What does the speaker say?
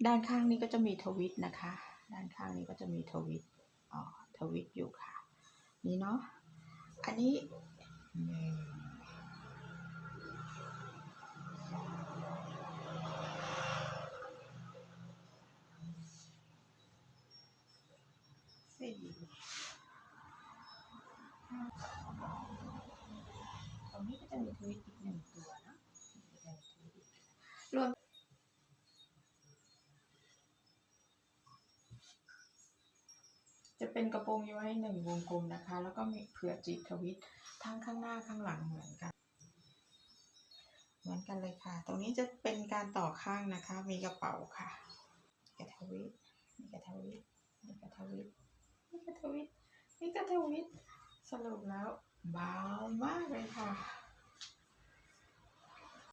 ด้านข้างนี้ก็จะมีทวิตนะคะด้านข้างนี้ก็จะมีทวิตอยู่ค่ะนี่เนาะอันนี้ตรงนี้ก็จะมีทวิตอีก1ตัวนะรวมจะเป็นกระโปรงย้อย1วงกลมนะคะแล้วก็มีเผื่อจีบทวิตทั้งข้างหน้าข้างหลังเหมือนกันเลยค่ะตรงนี้จะเป็นการต่อข้างนะคะมีกระเป๋าค่ะกระทวิตนี่กระทวิตนี่กระทวิตนี่กระทวิตนี่กระทวิตสรุปแล้วเบามากเลยค่ะ